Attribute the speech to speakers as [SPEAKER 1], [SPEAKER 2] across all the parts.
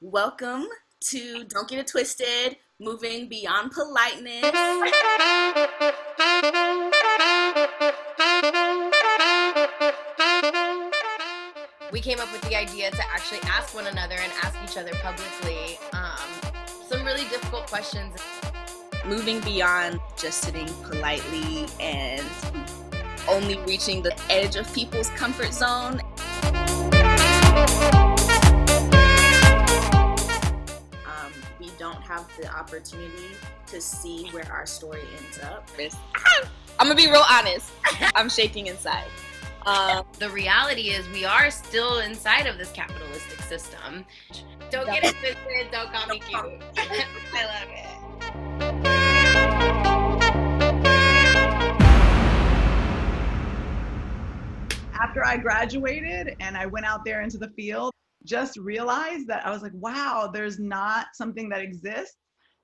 [SPEAKER 1] Welcome to Don't Get It Twisted, moving beyond politeness.
[SPEAKER 2] We came up with the idea to actually ask one another and ask each other publicly some really difficult questions.
[SPEAKER 1] Moving beyond just sitting politely and only reaching the edge of people's comfort zone. We don't have the opportunity to see where our story ends up. I'm gonna be real honest. I'm shaking inside.
[SPEAKER 2] The reality is we are still inside of this capitalistic system. Don't get it twisted, don't call me cute. I love it.
[SPEAKER 3] After I graduated and I went out there into the field, just realized that I was like, wow, there's not something that exists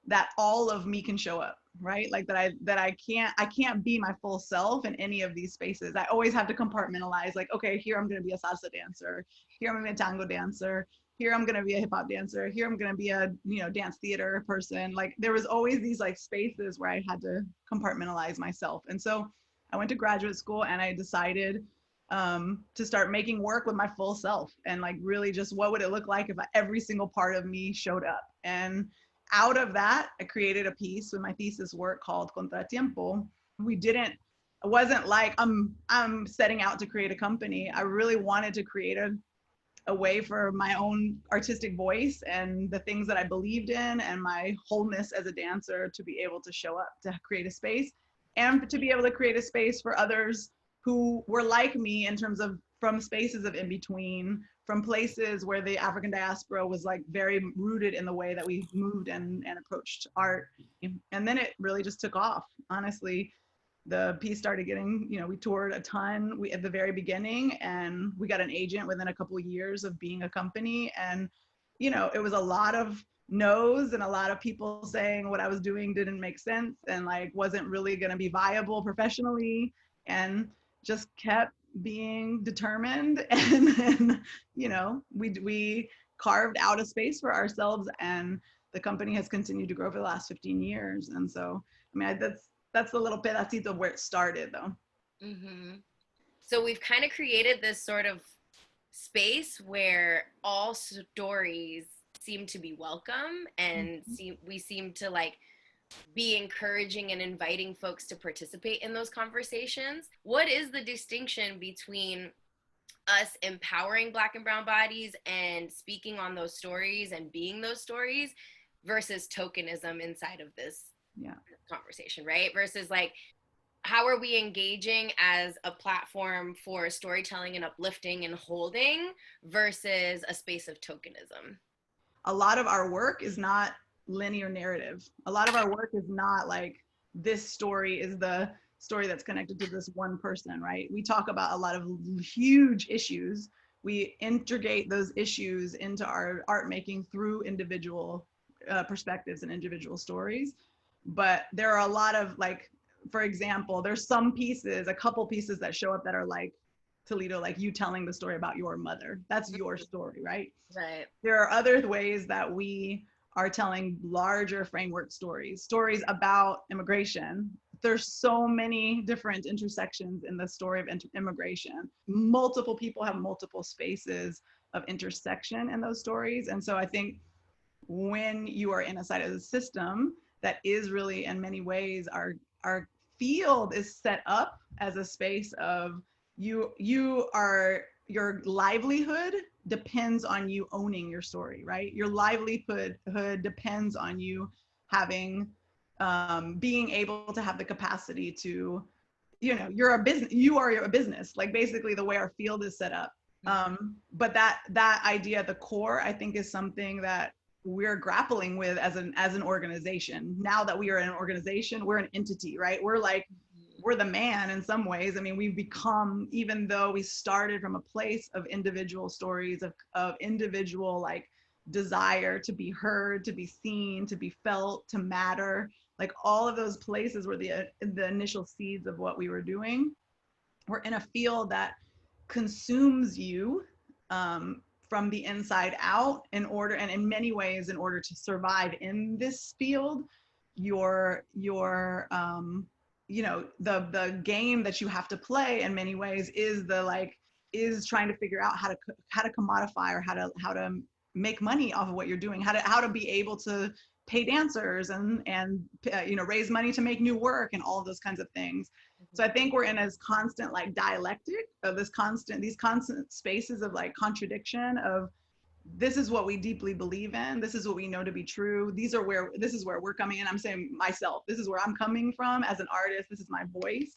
[SPEAKER 3] that all of me can show up, right? Like I can't be my full self in any of these spaces. I always have to compartmentalize, like, okay, here I'm gonna be a salsa dancer, here I'm gonna be a tango dancer, here I'm gonna be a hip hop dancer, here I'm gonna be a dance theater person. Like there was always these like spaces where I had to compartmentalize myself. And so I went to graduate school and I decided to start making work with my full self and like really just what would it look like if every single part of me showed up. And out of that, I created a piece with my thesis work called CONTRA-TIEMPO. It wasn't like I'm setting out to create a company. I really wanted to create a way for my own artistic voice and the things that I believed in and my wholeness as a dancer to be able to show up, to create a space and to be able to create a space for others who were like me in terms of from spaces of in between, from places where the African diaspora was like very rooted in the way that we moved and approached art. And then it really just took off. Honestly, the piece started getting, we toured a ton at the very beginning and we got an agent within a couple of years of being a company. And, it was a lot of no's and a lot of people saying what I was doing didn't make sense and like wasn't really going to be viable professionally. And just kept being determined and we carved out a space for ourselves and the company has continued to grow for the last 15 years. And so that's a little pedacito of where it started though.
[SPEAKER 2] Mm-hmm. So we've kind of created this sort of space where all stories seem to be welcome and we seem to like be encouraging and inviting folks to participate in those conversations. What is the distinction between us empowering Black and brown bodies and speaking on those stories and being those stories versus tokenism inside of this conversation, right? Versus like, how are we engaging as a platform for storytelling and uplifting and holding versus a space of tokenism?
[SPEAKER 3] A lot of our work is not linear narrative. A lot of our work is not like this story is the story that's connected to this one person, right? We talk about a lot of huge issues. We integrate those issues into our art making through individual perspectives and individual stories. But there are a lot of like, for example, there's a couple pieces that show up that are like Toledo, like you telling the story about your mother. That's your story, right?
[SPEAKER 2] Right.
[SPEAKER 3] There are other ways that we are telling larger framework stories about immigration. There's so many different intersections in the story of immigration. Multiple people have multiple spaces of intersection in those stories. And so I think when you are in a side of the system that is really in many ways, our field is set up as a space of your livelihood depends on you owning your story, right? Your livelihood depends on you having, being able to have the capacity to, you're a business, you are a business, like basically the way our field is set up. But that idea at the core, I think is something that we're grappling with as an organization. Now that we are an organization, we're an entity, right? We're the man in some ways. I mean, we've become, even though we started from a place of individual stories, of individual like desire to be heard, to be seen, to be felt, to matter, like all of those places were the initial seeds of what we were doing. We're in a field that consumes you from the inside out in order, and in many ways, in order to survive in this field, your you know, the game that you have to play in many ways is trying to figure out how to commodify, or how to make money off of what you're doing, how to be able to pay dancers and you know, raise money to make new work and all of those kinds of things. So I think we're in a constant like dialectic of these constant spaces of like contradiction of, this is what we deeply believe in, this is what we know to be true, this is where we're coming in. I'm saying myself, this is where I'm coming from as an artist, this is my voice.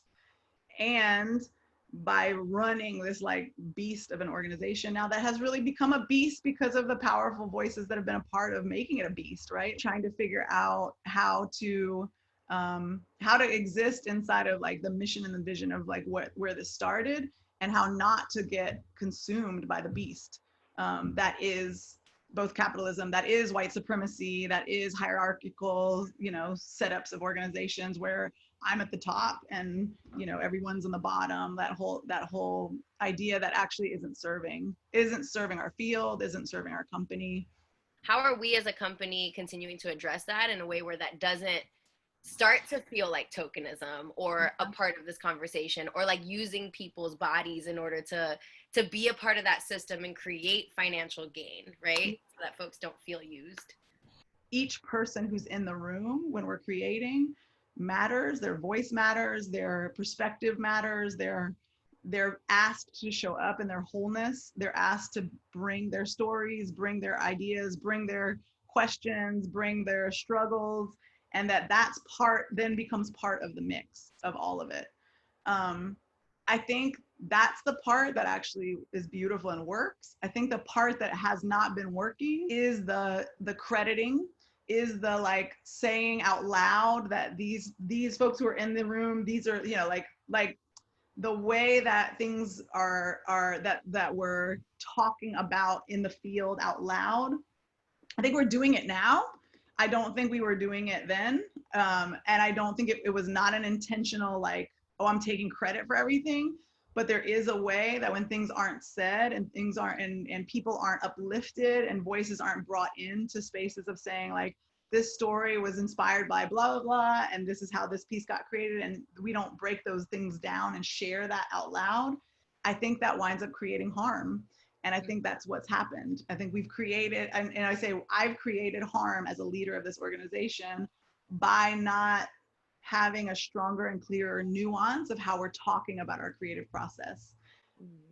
[SPEAKER 3] And by running this like beast of an organization now that has really become a beast because of the powerful voices that have been a part of making it a beast, right? Trying to figure out how to exist inside of like the mission and the vision of like where this started, and how not to get consumed by the beast that is both capitalism, that is white supremacy, that is hierarchical, you know, setups of organizations where I'm at the top and, you know, everyone's on the bottom. That whole idea that actually isn't serving our field, isn't serving our company.
[SPEAKER 2] How are we as a company continuing to address that in a way where that doesn't start to feel like tokenism or a part of this conversation, or like using people's bodies in order to be a part of that system and create financial gain, right? So that folks don't feel used.
[SPEAKER 3] Each person who's in the room when we're creating matters, their voice matters, their perspective matters, they're asked to show up in their wholeness, they're asked to bring their stories, bring their ideas, bring their questions, bring their struggles, and that's part then becomes part of the mix of all of it. I think that's the part that actually is beautiful and works. I think the part that has not been working is the crediting, is the like saying out loud that these folks who are in the room, these are, you know, like the way that things are that we're talking about in the field out loud. I think we're doing it now. I don't think we were doing it then. And I don't think it was not an intentional like, oh, I'm taking credit for everything. But there is a way that when things aren't said and things aren't, and people aren't uplifted and voices aren't brought into spaces of saying like, this story was inspired by blah, blah, blah, and this is how this piece got created, and we don't break those things down and share that out loud, I think that winds up creating harm. And I think that's what's happened. I think we've created, and I say I've created harm as a leader of this organization by not having a stronger and clearer nuance of how we're talking about our creative process.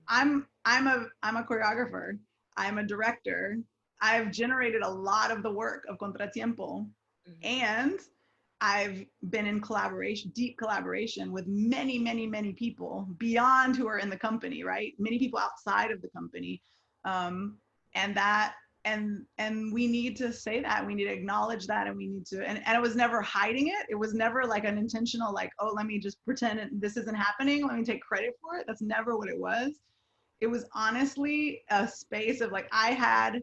[SPEAKER 3] I'm a choreographer. I'm a director. I've generated a lot of the work of CONTRA-TIEMPO, and I've been in deep collaboration with many, many, many people beyond who are in the company, right? Many people outside of the company. And we need to say that, we need to acknowledge that, and we need to, and it was never hiding it. It was never like an intentional, like, oh, let me just pretend this isn't happening, let me take credit for it. That's never what it was. It was honestly a space of like, I had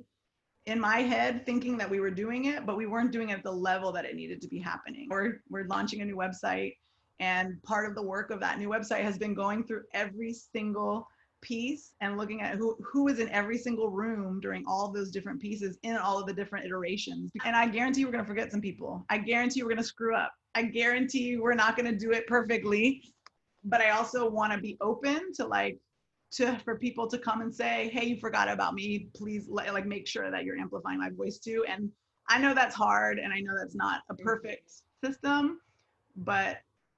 [SPEAKER 3] in my head thinking that we were doing it, but we weren't doing it at the level that it needed to be happening. We're launching a new website, and part of the work of that new website has been going through every single piece and looking at who is in every single room during all of those different pieces in all of the different iterations. And I guarantee we're going to forget some people. I guarantee we're going to screw up. I guarantee we're not going to do it perfectly. But I also want to be open to for people to come and say, hey, you forgot about me, please like make sure that you're amplifying my voice too. And I know that's hard, and I know that's not a perfect system, but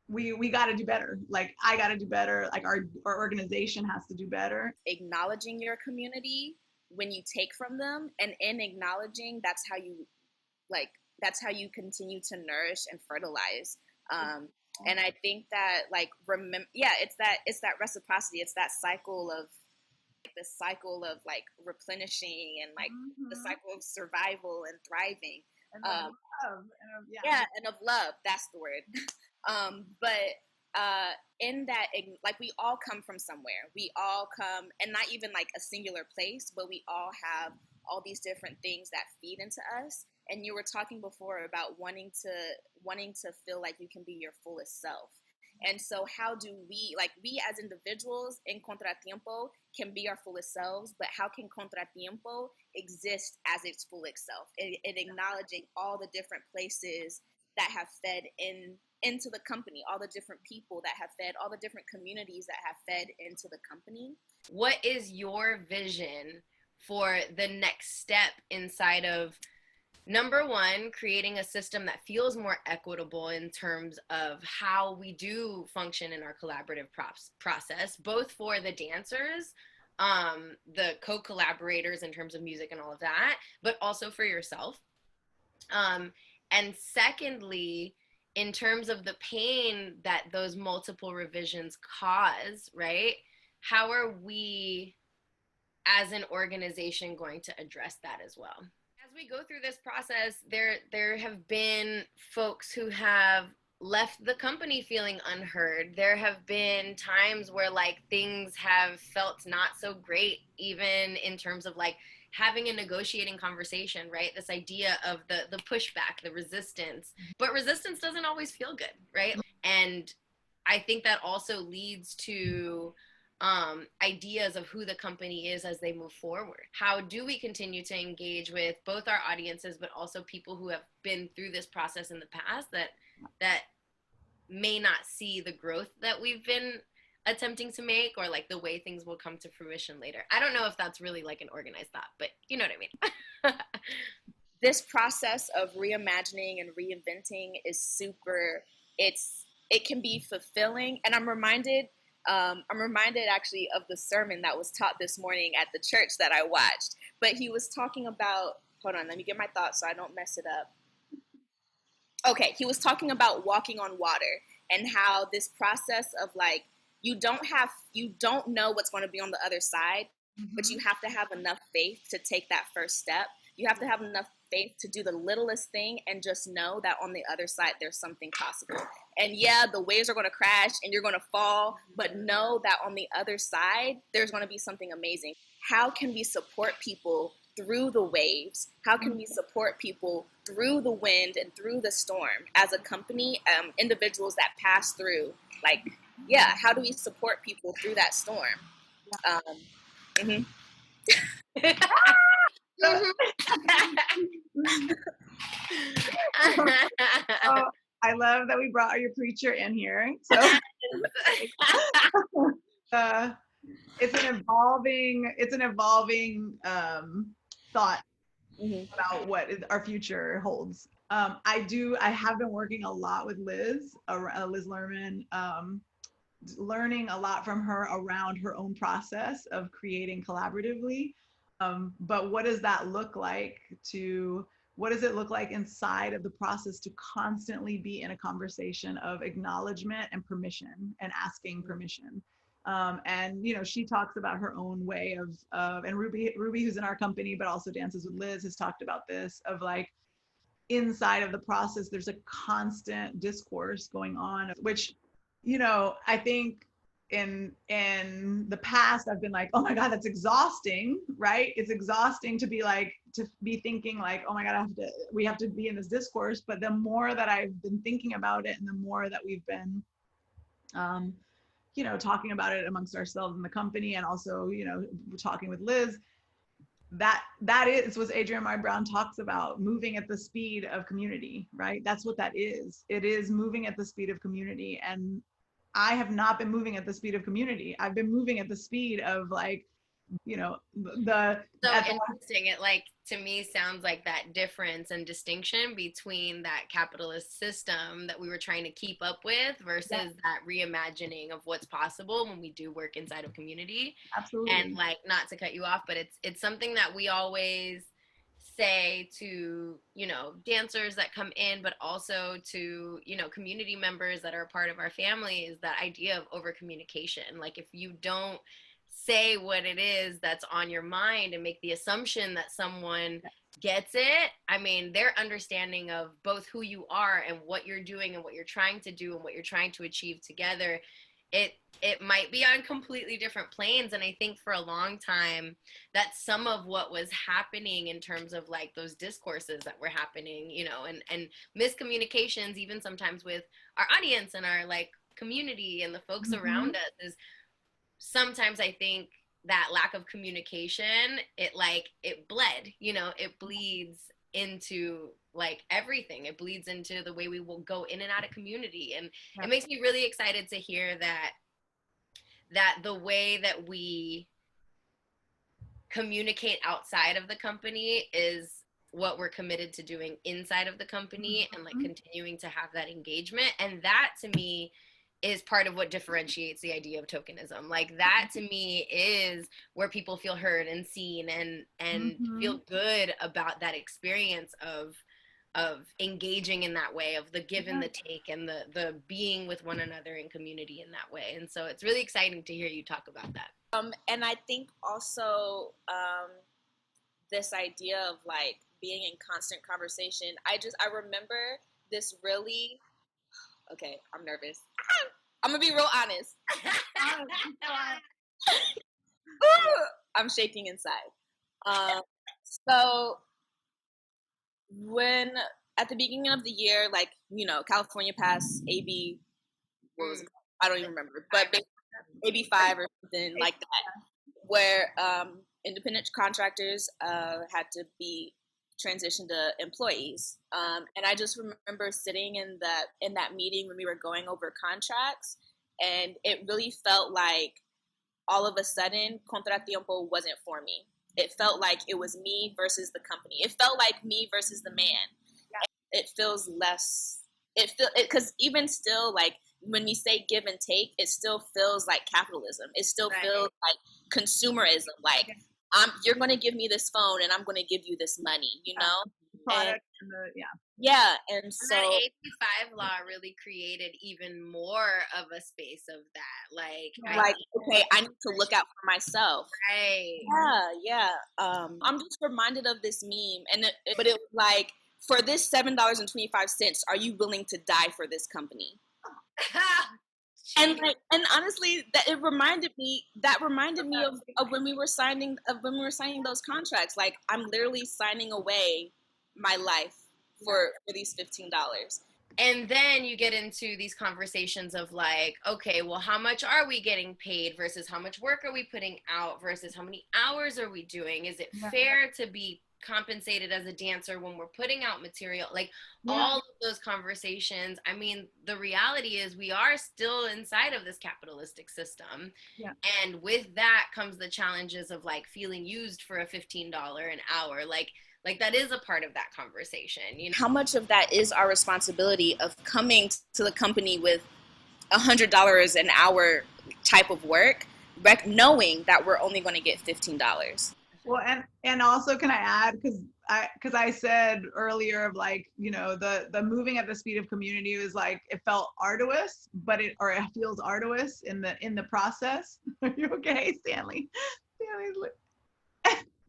[SPEAKER 3] we got to do better. Like I got to do better. Like our organization has to do better.
[SPEAKER 1] Acknowledging your community when you take from them, and in acknowledging, that's how you continue to nourish and fertilize. And I think that it's that reciprocity. It's that cycle of like replenishing, and like the cycle of survival and thriving.
[SPEAKER 3] And of love.
[SPEAKER 1] And of love. That's the word. But in that, like, we all come from somewhere. We all come, and not even like a singular place, but we all have all these different things that feed into us. And you were talking before about wanting to feel like you can be your fullest self. And so how do we as individuals in CONTRA-TIEMPO can be our fullest selves, but how can CONTRA-TIEMPO exist as its fullest self? And acknowledging all the different places that have fed into the company, all the different people that have fed, all the different communities that have fed into the company.
[SPEAKER 2] What is your vision for the next step inside of, number one, creating a system that feels more equitable in terms of how we do function in our collaborative process, both for the dancers, the co-collaborators in terms of music and all of that, but also for yourself. And secondly, in terms of the pain that those multiple revisions cause, right? How are we as an organization going to address that as well? As we go through this process, there have been folks who have left the company feeling unheard. There have been times where like things have felt not so great, even in terms of like having a negotiating conversation, right? This idea of the pushback, the resistance. But resistance doesn't always feel good, right? And I think that also leads to ideas of who the company is as they move forward. How do we continue to engage with both our audiences, but also people who have been through this process in the past that may not see the growth that we've been attempting to make, or like the way things will come to fruition later. I don't know if that's really like an organized thought, but you know what I mean.
[SPEAKER 1] This process of reimagining and reinventing is it can be fulfilling. And I'm reminded actually of the sermon that was taught this morning at the church that I watched. But he was talking about, hold on, let me get my thoughts so I don't mess it up. Okay, he was talking about walking on water and how this process of like, you don't know what's going to be on the other side, but you have to have enough faith to take that first step. You have to have enough faith to do the littlest thing and just know that on the other side there's something possible. And yeah, the waves are going to crash and you're going to fall, but know that on the other side there's going to be something amazing. How can we support people through the waves? How can we support people through the wind and through the storm as a company, individuals that pass through? Like, yeah, how do we support people through that storm?
[SPEAKER 3] Oh, I love that we brought your preacher in here. So it's an evolving thought about what our future holds. I have been working a lot with Liz Lerman, learning a lot from her around her own process of creating collaboratively. But what does that look like what does it look like inside of the process to constantly be in a conversation of acknowledgement and permission and asking permission? And you know, she talks about her own way of and Ruby, who's in our company but also dances with Liz, has talked about this of like, inside of the process there's a constant discourse going on, which, you know, I think in the past I've been like, oh my God, that's exhausting, right? It's exhausting to be thinking like, oh my God, we have to be in this discourse. But the more that I've been thinking about it and the more that we've been you know, talking about it amongst ourselves in the company and also, you know, talking with Liz, that is what Adrienne Maree Brown talks about, moving at the speed of community, right? That's what that is. It is moving at the speed of community. And I have not been moving at the speed of community. I've been moving at the speed of like, you know,
[SPEAKER 2] so interesting. It like, to me, sounds like that difference and distinction between that capitalist system that we were trying to keep up with versus that reimagining of what's possible when we do work inside of community.
[SPEAKER 3] Absolutely.
[SPEAKER 2] And like, not to cut you off, but it's something that we always say to, you know, dancers that come in, but also to, you know, community members that are a part of our family, is that idea of over communication. Like, if you don't say what it is that's on your mind and make the assumption that someone gets it, I mean, their understanding of both who you are and what you're doing and what you're trying to do and what you're trying to achieve together, it might be on completely different planes. And I think for a long time, that's some of what was happening in terms of like those discourses that were happening, you know, and miscommunications, even sometimes with our audience and our like community and the folks around us, is sometimes I think that lack of communication, it bled, it bleeds into like everything. It bleeds into the way we will go in and out of community. And it makes me really excited to hear that the way that we communicate outside of the company is what we're committed to doing inside of the company, and like continuing to have that engagement. And that to me is part of what differentiates the idea of tokenism. Like that to me is where people feel heard and seen and feel good about that experience of engaging in that way, of the give and the take, and the being with one another in community in that way. And so it's really exciting to hear you talk about that.
[SPEAKER 1] And I think also this idea of like being in constant conversation. I remember this really, okay, I'm nervous. I'm gonna be real honest. I'm shaking inside. So when at the beginning of the year, like, California passed AB, what was it? I don't even remember, but AB5 or something like that, where independent contractors had to be transitioned to employees. And I just remember sitting in that meeting when we were going over contracts, and it really felt like all of a sudden CONTRA-TIEMPO wasn't for me. It felt like it was me versus the company. It felt like me versus the man. Yeah. It feels less, because even still, like, when we say give and take, it still feels like capitalism. It still feels like consumerism. Like, you're going to give me this phone and I'm going to give you this money,
[SPEAKER 3] Product
[SPEAKER 1] and so
[SPEAKER 2] that AP5 law really created even more of a space of that.
[SPEAKER 1] Okay, I need to look out for myself.
[SPEAKER 2] Right.
[SPEAKER 1] Yeah. I'm just reminded of this meme, but it was like, for this $7.25, are you willing to die for this company? And honestly, that reminded me of when we were signing those contracts. Like, I'm literally signing away my life for these $15.
[SPEAKER 2] And then you get into these conversations of like, okay, well, how much are we getting paid versus how much work are we putting out versus how many hours are we doing? Is it fair to be compensated as a dancer when we're putting out material? Like, all of those conversations. I mean, the reality is we are still inside of this capitalistic system. Yeah. And with that comes the challenges of like feeling used for a $15 an hour. Like that is a part of that conversation.
[SPEAKER 1] How much of that is our responsibility of coming to the company with $100 an hour type of work, knowing that we're only going to get $15?
[SPEAKER 3] Well, and also, can I add, because I said earlier of like, the moving at the speed of community was like, it felt arduous, it feels arduous in the process. Are you okay, Stanley?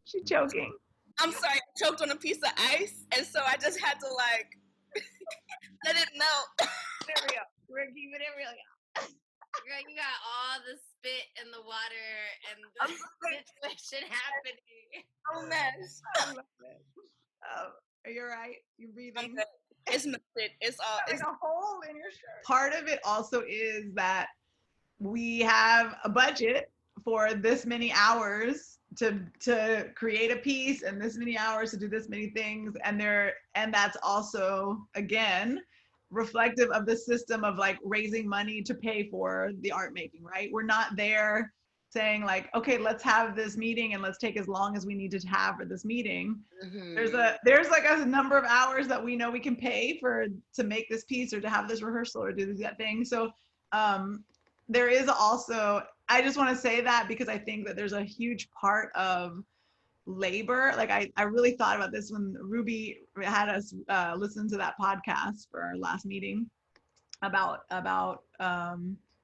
[SPEAKER 3] She's choking.
[SPEAKER 1] I'm sorry, I choked on a piece of ice, and so I just had to like let it melt.
[SPEAKER 3] There we go. We're keeping it real.
[SPEAKER 2] Girl, you got all the spit in the water and the situation happening.
[SPEAKER 1] Oh, mess.
[SPEAKER 3] I love it. Are you all right? You breathing?
[SPEAKER 1] It's melted. It's all.
[SPEAKER 3] It's like a hole in your shirt. Part of it also is that we have a budget for this many hours to create a piece, and this many hours to do this many things, and that's also, again, reflective of the system of like raising money to pay for the art making, right? We're not there saying like, okay, let's have this meeting and let's take as long as we need to have for this meeting. Mm-hmm. There's like a number of hours that we know we can pay to make this piece or to have this rehearsal or do that thing. So there is also, I just want to say that because I think that there's a huge part of labor. Like I really thought about this when Ruby had us listen to that podcast for our last meeting about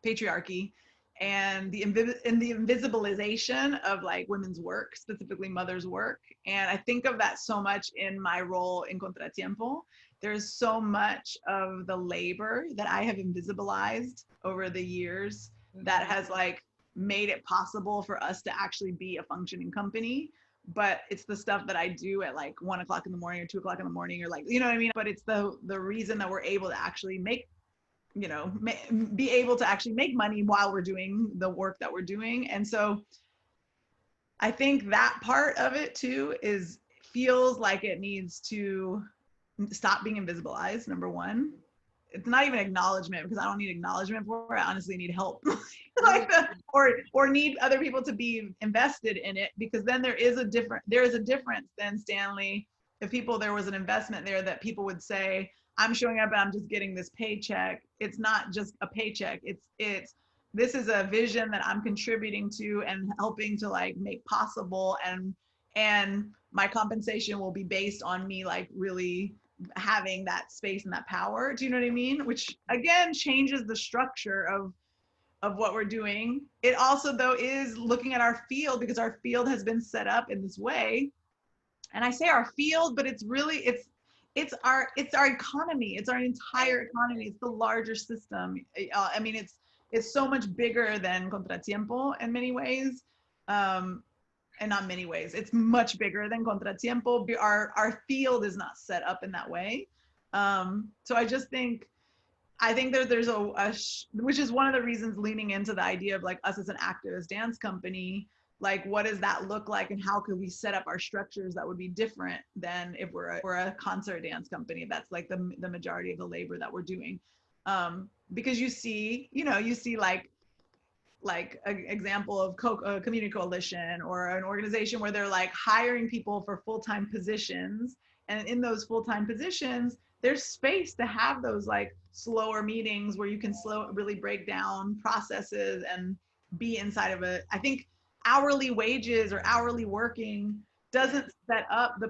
[SPEAKER 3] patriarchy and the invisibilization of like women's work, specifically mothers' work. And I think of that so much in my role in CONTRA-TIEMPO. There's so much of the labor that I have invisibilized over the years that has like made it possible for us to actually be a functioning company. But it's the stuff that I do at like 1 o'clock in the morning or 2 o'clock in the morning, or like, you know what I mean? But it's the reason that we're able to actually make, be able to actually make money while we're doing the work that we're doing. And so I think that part of it too feels like it needs to stop being invisibilized. Number one, it's not even acknowledgement, because I don't need acknowledgement for it. I honestly need help, like or need other people to be invested in it, because then there is a difference then, Stanley. If there was an investment there, that people would say, I'm showing up and I'm just getting this paycheck. It's not just a paycheck. It's this is a vision that I'm contributing to and helping to like make possible, and my compensation will be based on me like really having that space and that power. Do you know what I mean? Which again changes the structure of what we're doing. It also though is looking at our field, because our field has been set up in this way. And I say our field, but it's really it's our economy. It's our entire economy. It's the larger system. I mean, it's so much bigger than CONTRA-TIEMPO in many ways. And not many ways. It's much bigger than CONTRA-TIEMPO. Our field is not set up in that way. So I just think, there's which is one of the reasons leaning into the idea of like us as an activist dance company, like what does that look like, and how could we set up our structures that would be different than if we're a concert dance company. That's like the majority of the labor that we're doing. Because you see like an example of community coalition or an organization where they're like hiring people for full-time positions, and in those full-time positions there's space to have those like slower meetings where you can really break down processes and be inside of it. I think hourly wages or hourly working doesn't set up the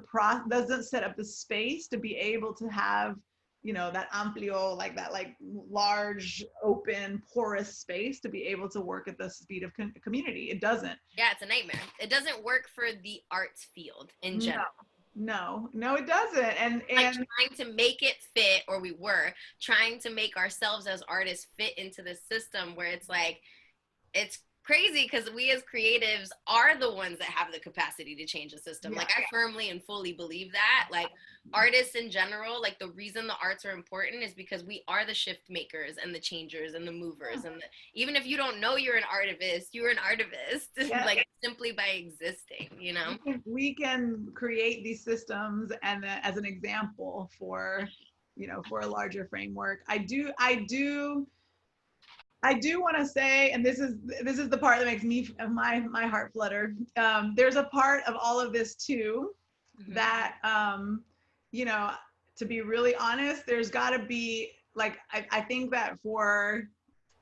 [SPEAKER 3] space to be able to have that amplio, like that like large open porous space to be able to work at the speed of community. It doesn't.
[SPEAKER 2] Yeah, it's a nightmare. It doesn't work for the arts field in general.
[SPEAKER 3] No, it doesn't. And
[SPEAKER 2] like trying to make it fit, or we were trying to make ourselves as artists fit into this system where it's like, it's crazy because we as creatives are the ones that have the capacity to change the system. Like I firmly and fully believe that. Like artists in general, like the reason the arts are important is because we are the shift makers and the changers and the movers. And even if you don't know you're an artivist, you're an artivist, like simply by existing,
[SPEAKER 3] we can create these systems, and as an example for a larger framework. I do want to say, and this is the part that makes my heart flutter. There's a part of all of this too, that to be really honest, there's got to be like I think that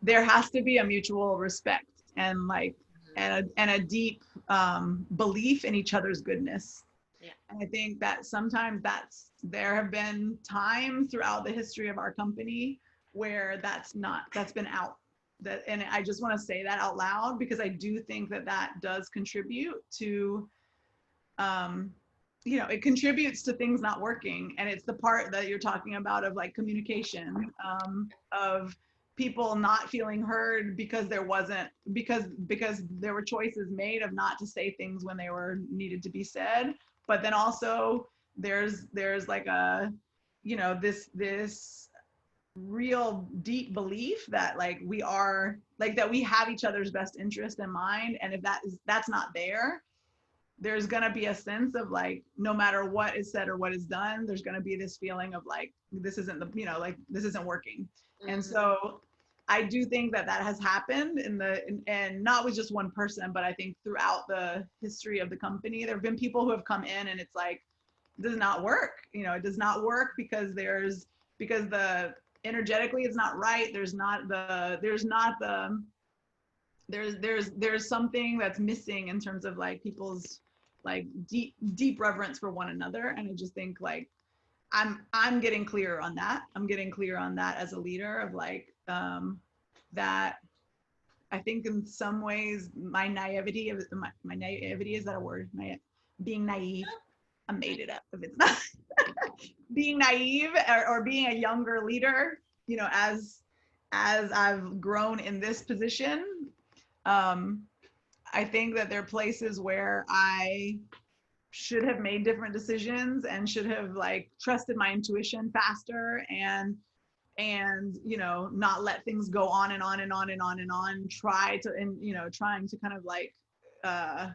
[SPEAKER 3] there has to be a mutual respect and like and a deep belief in each other's goodness. Yeah. And I think that sometimes there have been times throughout the history of our company where that's been out. And I just want to say that out loud, because I do think that does contribute to, it contributes to things not working. And it's the part that you're talking about of like communication, of people not feeling heard because there were choices made of not to say things when they were needed to be said. But then also there's like a, this real deep belief that like we are like that we have each other's best interest in mind, and if that's not there's going to be a sense of like no matter what is said or what is done, there's going to be this feeling of like this isn't this isn't working. And so I do think that has happened and not with just one person, but I think throughout the history of the company there have been people who have come in and it's like, it does not work. It does not work because the energetically it's not right. There's something that's missing in terms of like people's like deep reverence for one another. And I just think like I'm getting clearer on that. I'm getting clear on that as a leader of like that. I think in some ways my naivety is that a word? Being naive. I made it up if it's not. Being naive or being a younger leader, as I've grown in this position, I think that there are places where I should have made different decisions and should have like trusted my intuition faster and not let things go on and on and on and on and on, trying to kind of like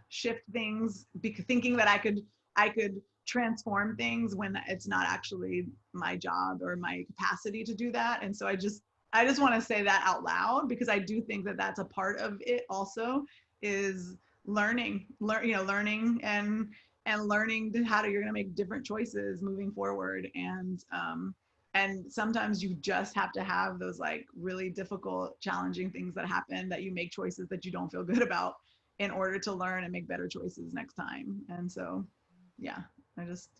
[SPEAKER 3] shift things, thinking that I could transform things when it's not actually my job or my capacity to do that. And so I just want to say that out loud, because I do think that that's a part of it also, is learning and learning how you're going to make different choices moving forward. And sometimes you just have to have those like really difficult, challenging things that happen, that you make choices that you don't feel good about in order to learn and make better choices next time. And so, yeah, I just.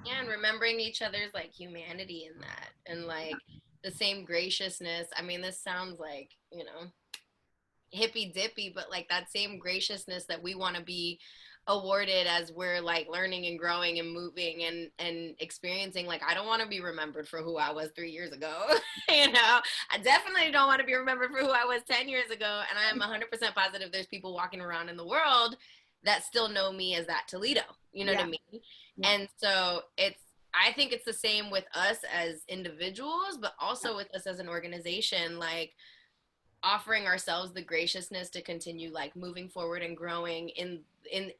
[SPEAKER 2] Yeah, and remembering each other's like humanity in that, and like the same graciousness. I mean, this sounds like, you know, hippy dippy, but like that same graciousness that we want to be awarded as we're like learning and growing and moving and experiencing. Like, I don't want to be remembered for who I was 3 years ago. You know, I definitely don't want to be remembered for who I was 10 years ago. And I am 100% positive there's people walking around in the world that still know me as that Toledo. You know what I mean? Yeah. And so I think it's the same with us as individuals, but also with us as an organization. Like, offering ourselves the graciousness to continue like moving forward and growing in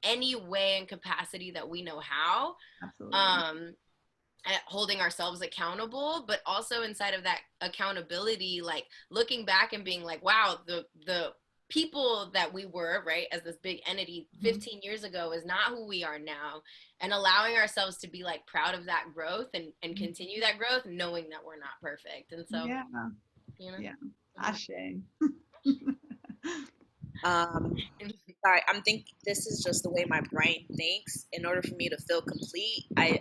[SPEAKER 2] any way and capacity that we know how. Absolutely. Holding ourselves accountable, but also inside of that accountability, like looking back and being like, wow, the people that we were, right, as this big entity 15 years ago is not who we are now, and allowing ourselves to be like proud of that growth and continue that growth, knowing that we're not perfect. And so,
[SPEAKER 3] yeah,
[SPEAKER 2] you know,
[SPEAKER 3] yeah. Ashe.
[SPEAKER 1] Sorry, I'm thinking this is just the way my brain thinks. In order for me to feel complete, I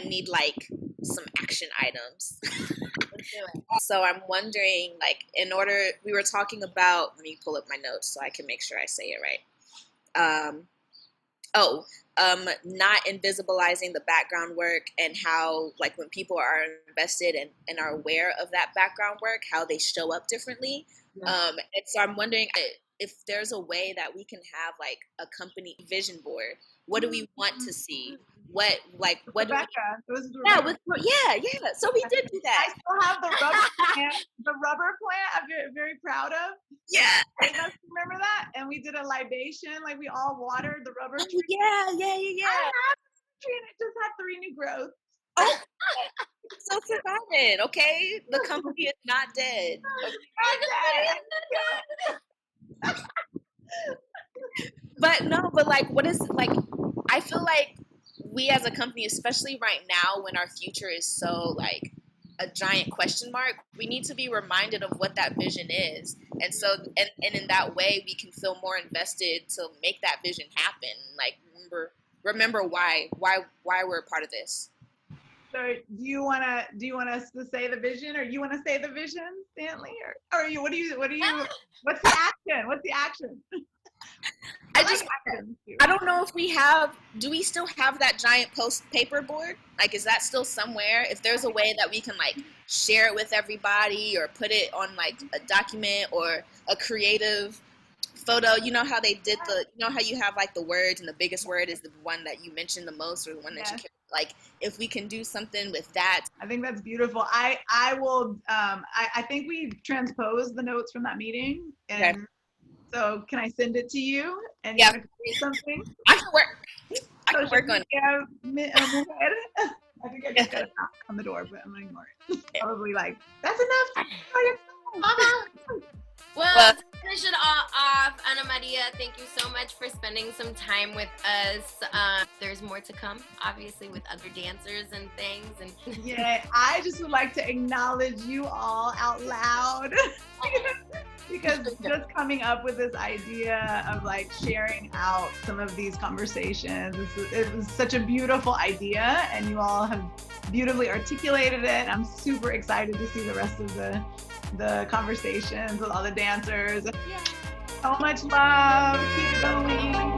[SPEAKER 1] need like some action items. So I'm wondering, like, we were talking about, let me pull up my notes so I can make sure I say it right. Not invisibilizing the background work, and how, like, when people are invested and are aware of that background work, how they show up differently. Yeah. And so I'm wondering if there's a way that we can have like a company vision board. What do we want to see? What
[SPEAKER 3] Rebecca,
[SPEAKER 1] yeah. So we did do that.
[SPEAKER 3] I still have the rubber plant. I'm very proud of.
[SPEAKER 1] Yeah.
[SPEAKER 3] Remember that? And we did a libation, like we all watered the rubber tree.
[SPEAKER 1] Yeah.
[SPEAKER 3] I have a tree and it just had 3 new growths.
[SPEAKER 1] Oh, so surviving. Okay, the company is not dead. Okay. But like, what is, like, I feel like we as a company, especially right now when our future is so like a giant question mark, we need to be reminded of what that vision is. And so, and in that way, we can feel more invested to make that vision happen. Like, remember why we're a part of this.
[SPEAKER 3] So do you want us to say the vision, or you want to say the vision, Stanley, or what do you what's the action?
[SPEAKER 1] I don't know if do we still have that giant paper board? Like, is that still somewhere? If there's a way that we can like share it with everybody, or put it on like a document or a creative photo, you know how they did you know how you have like the words, and the biggest word is the one that you mentioned the most, or the one that you care. Like, if we can do something with that.
[SPEAKER 3] I think that's beautiful. I will, I think we transposed the notes from that meeting. And okay. So can I send it to you? And
[SPEAKER 1] yeah.
[SPEAKER 3] You want to create something?
[SPEAKER 1] I can work on it.
[SPEAKER 3] I think I just got a knock on the door, but I'm going to ignore it. Probably like, that's enough.
[SPEAKER 2] Well, to finish it all off, Ana Maria, thank you so much for spending some time with us. There's more to come, obviously, with other dancers and things. And
[SPEAKER 3] yeah, I just would like to acknowledge you all out loud. Because just coming up with this idea of like sharing out some of these conversations, it was such a beautiful idea, and you all have beautifully articulated it. I'm super excited to see the rest of the conversations with all the dancers. Yeah. So much love. Keep going.